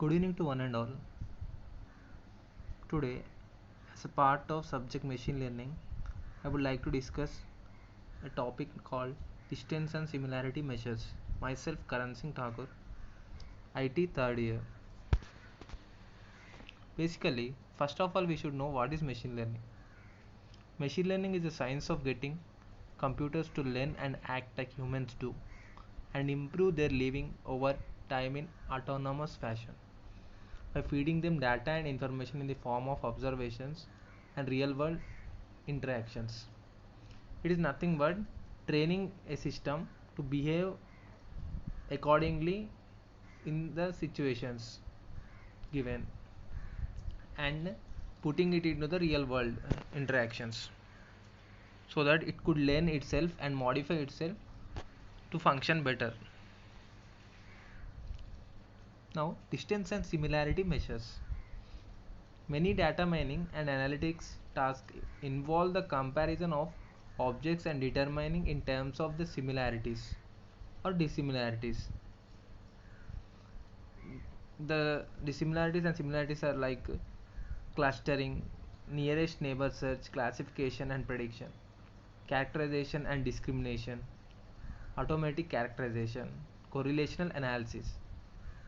Good evening to one and all. Today, as a part of subject machine learning, I would like to discuss a topic called distance and similarity measures. Myself, Karan Singh Thakur, IT third year. Basically, first of all, we should know what is machine learning. Machine learning is the science of getting computers to learn and act like humans do and improve their living over time in autonomous fashion by feeding them data and information in the form of observations and real world interactions. It is nothing but training a system to behave accordingly in the situations given and putting it into the real world interactions so that it could learn itself and modify itself to function better. Now, distance and similarity measures. Many data mining and analytics tasks involve the comparison of objects and determining in terms of the similarities or dissimilarities. The dissimilarities and similarities are like clustering, nearest neighbor search, classification and prediction, characterization and discrimination, automatic characterization, correlational analysis.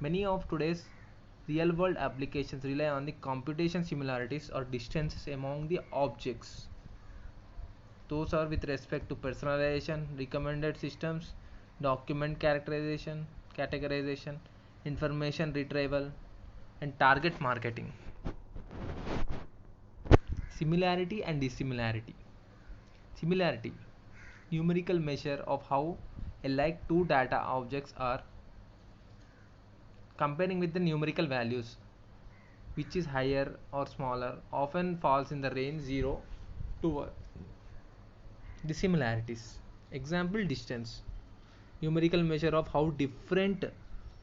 Many of today's real world applications rely on the computation similarities or distances among the objects. Those are with respect to personalization, recommended systems, document characterization, categorization, information retrieval, and target marketing. Similarity and dissimilarity. Similarity, numerical measure of how alike two data objects are comparing with the numerical values, which is higher or smaller, often falls in the range 0 to 1. Dissimilarities. Example, distance, numerical measure of how different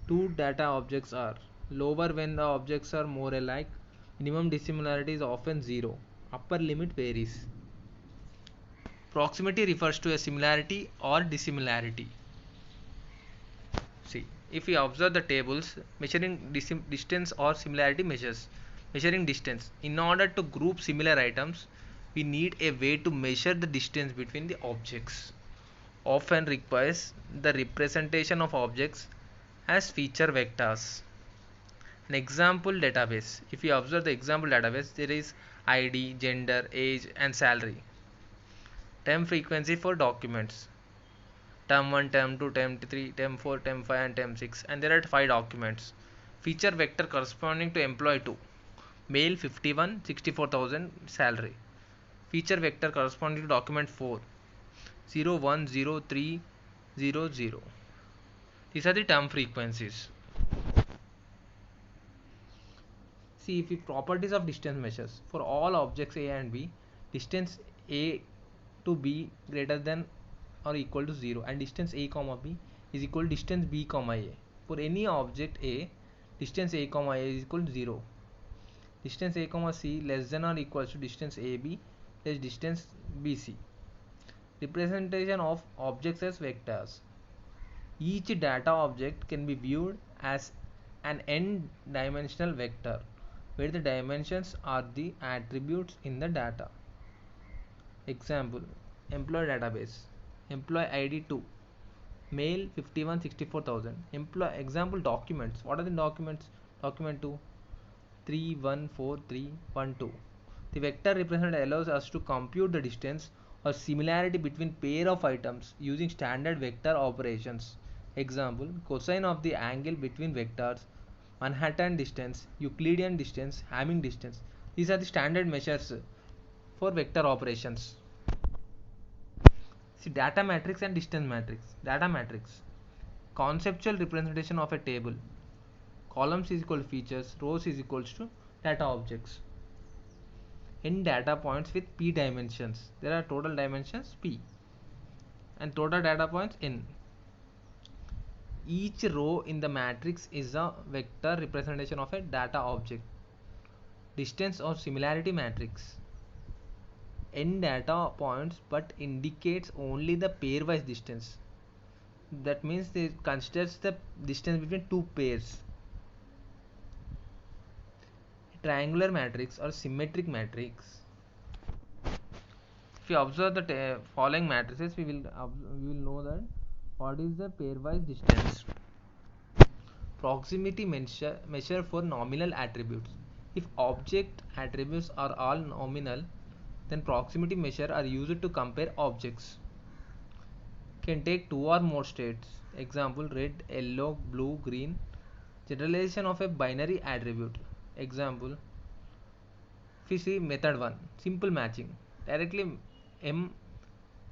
two data objects are, lower when the objects are more alike, minimum dissimilarity is often 0, upper limit varies. Proximity refers to a similarity or dissimilarity. See, if we observe the tables measuring distance or similarity measures, measuring distance, in order to group similar items, we need a way to measure the distance between the objects. Often requires the representation of objects as feature vectors. An example database. If you observe the example database, there is ID, gender, age, and salary. Term frequency for documents. Term 1, term 2, term 3, term 4, term 5, and term 6. And there are 5 documents. Feature vector corresponding to employee 2. Male 51, 64,000 salary. Feature vector corresponding to document 4. 010300. These are the term frequencies. See, if the properties of distance measures for all objects A and B, distance A to B greater than or equal to 0 and distance A comma B is equal to distance B comma A. For any object A, distance A comma A is equal to 0. Distance A comma C less than or equal to distance AB plus distance BC. Representation of objects as vectors. Each data object can be viewed as an n-dimensional vector where the dimensions are the attributes in the data. Example, employee database. Employee ID 2, male 51, 64,000. Employee example documents. What are the documents? Document 2, 314312. The vector represented allows us to compute the distance or similarity between pair of items using standard vector operations. Example, cosine of the angle between vectors, Manhattan distance, Euclidean distance, Hamming distance. These are the standard measures for vector operations. See, data matrix and distance matrix. Data matrix, conceptual representation of a table. Columns is equal to features, rows is equals to data objects. N data points with p dimensions. There are total dimensions p and total data points n. Each row in the matrix is a vector representation of a data object. Distance or similarity matrix. N data points but indicates only the pairwise distance. That means it considers the distance between two pairs. triangular matrix or symmetric matrix. If you observe the following matrices, we will know that what is the pairwise distance. Proximity measure for nominal attributes. If object attributes are all nominal, then proximity measure are used to compare objects. Can take two or more states. Example, red, yellow, blue, green. Generalization of a binary attribute. Example, if we see method 1, simple matching. Directly m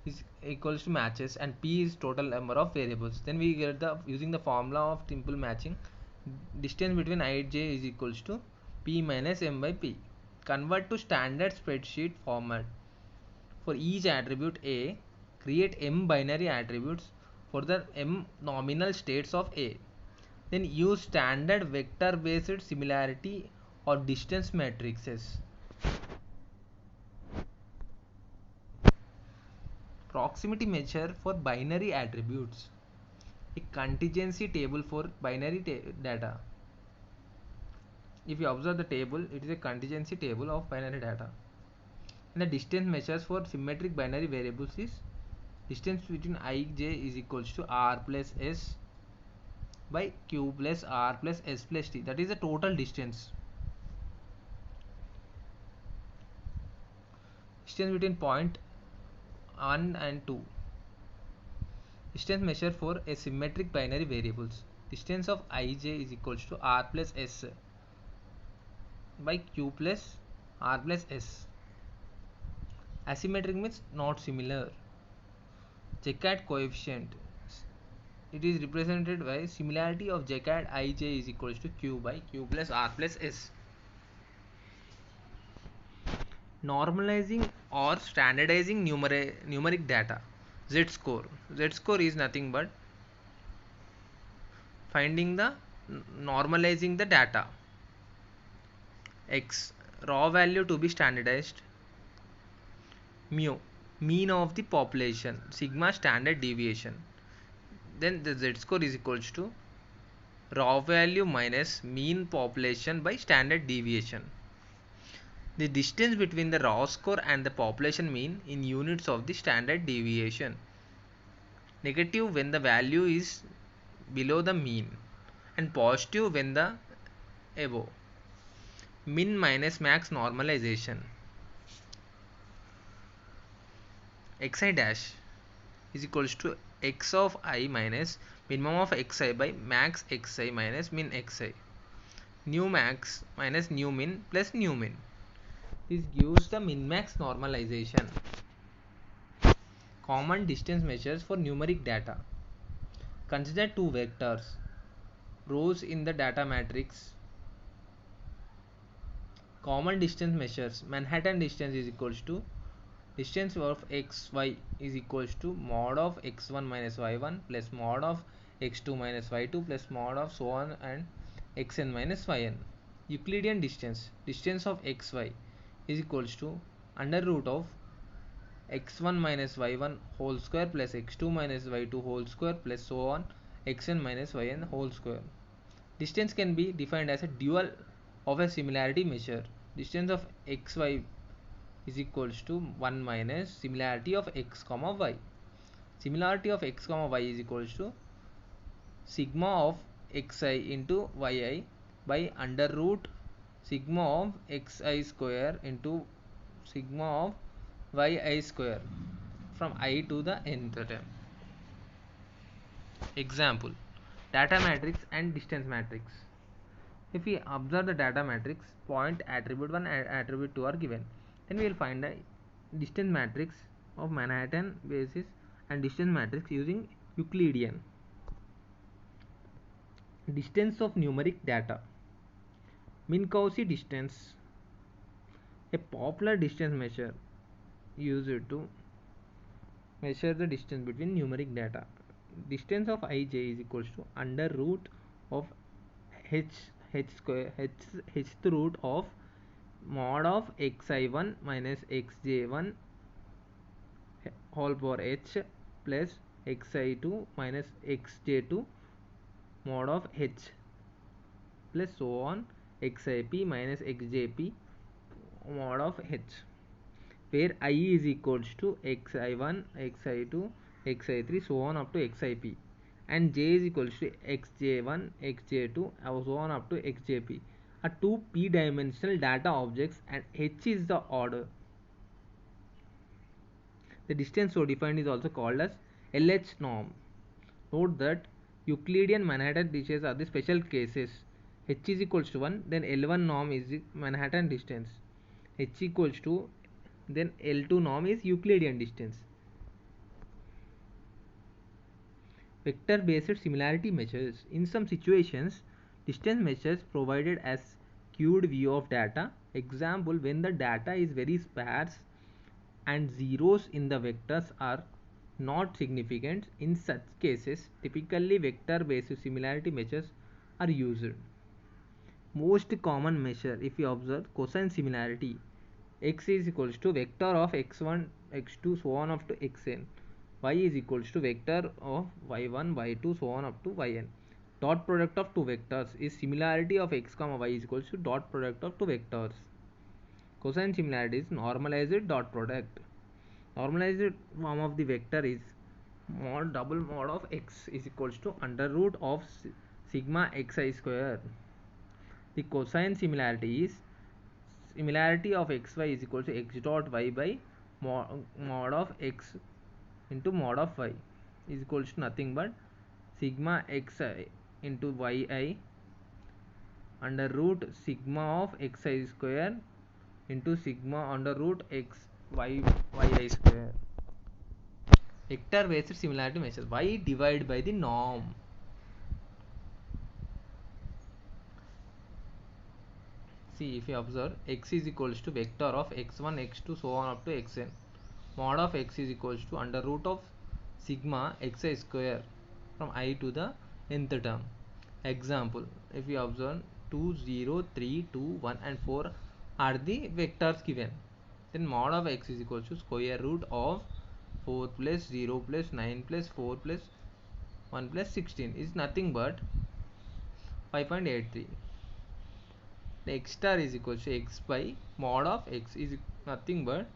is equals to matches and p is total number of variables. Then we get the using the formula of simple matching, distance between ij is equals to p minus m by p. Convert to standard spreadsheet format. For each attribute a, create m binary attributes for the m nominal states of a. Then use standard vector based similarity or distance matrices. Proximity measure for binary attributes. A contingency table for binary data. If you observe the table, it is a contingency table of binary data. And the distance measures for symmetric binary variables is distance between ij is equals to r plus s by q plus r plus s plus t. That is the total distance. Distance between point 1 and 2. Distance measure for a symmetric binary variables. Distance of ij is equals to r plus s by q plus r plus s. Asymmetric means not similar. Jaccard coefficient. It is represented by similarity of Jaccard ij is equals to q by q plus r plus s. Normalizing or standardizing numeric data. Z-score. Z-score is nothing but finding the normalizing the data. X, raw value to be standardized. Mu, mean of the population. Sigma, standard deviation. Then the Z-score is equals to raw value minus mean population by standard deviation. The distance between the raw score and the population mean in units of the standard deviation. Negative when the value is below the mean and positive when the above. Min minus max normalization. Xi dash is equals to x of I minus minimum of xi by max xi minus min xi. Nu max minus nu min plus nu min. This gives the min max normalization. Common distance measures for numeric data. Consider two vectors, rows in the data matrix. Common distance measures. Manhattan distance is equals to distance of xy is equals to mod of x1 minus y1 plus mod of x2 minus y2 plus mod of so on and xn minus yn. Euclidean distance. Distance of xy is equals to under root of x1 minus y1 whole square plus x2 minus y2 whole square plus so on xn minus yn whole square. Distance can be defined as a dual of a similarity measure. Distance of xy is equals to 1 minus similarity of x comma y. Similarity of x comma y is equals to sigma of xi into yi by under root sigma of xi square into sigma of yi square from I to the nth term. Example, data matrix and distance matrix. If we observe the data matrix, point, attribute 1 and attribute 2 are given, then we will find the distance matrix of Manhattan basis and distance matrix using Euclidean. Distance of numeric data. Minkowski distance, a popular distance measure used to measure the distance between numeric data. Distance of ij is equals to under root of h square hth root of mod of xi1 minus xj1 whole power h plus xi2 minus xj2 mod of h plus so on xip minus xjp mod of h, where I is equals to xi1, xi2, xi3, so on up to xip, and j is equals to xj1, xj2, so on up to xjp, are two p-dimensional data objects, and h is the order. The distance so defined is also called as LH norm. Note that Euclidean Manhattan distances are the special cases. H is equals to 1, then L1 norm is the Manhattan distance. H equals to, then L2 norm is Euclidean distance. Vector based similarity measures. In some situations, distance measures provided as queued view of data. Example, when the data is very sparse and zeros in the vectors are not significant. In such cases, typically vector based similarity measures are used. Most common measure, if you observe, cosine similarity. X is equals to vector of x1, x2, so on up to xn. Y is equals to vector of y1, y2, so on up to yn. Dot product of two vectors is similarity of x comma y is equals to dot product of two vectors. Cosine similarity is normalized dot product. Normalized form of the vector is double mod of x is equals to under root of sigma xi square. The cosine similarity is similarity of xy is equal to x dot y by mod of x into mod of y is equals to nothing but sigma xi into yi under root sigma of xi square into sigma under root x yi square. Vector based similarity measures. Y divided by the norm. See, if you observe, x is equals to vector of x1, x2, so on up to xn. Mod of x is equals to under root of sigma xi square from I to the nth term. Example, if you observe 2, 0, 3, 2, 1 and 4 are the vectors given. Then mod of x is equals to square root of 4 plus 0 plus 9 plus 4 plus 1 plus 16 is nothing but 5.83. The x star is equal to x by mod of x is nothing but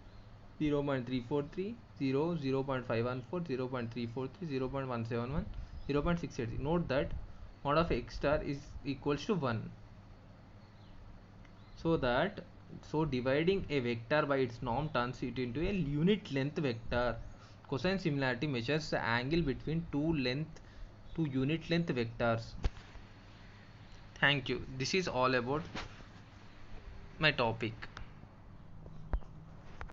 0.343, 0, 0.514, 0.343, 0.171, 0.680. Note that mod of x star is equals to 1. So dividing a vector by its norm turns it into a unit length vector. Cosine similarity measures the angle between two unit length vectors. Thank you. This is all about my topic.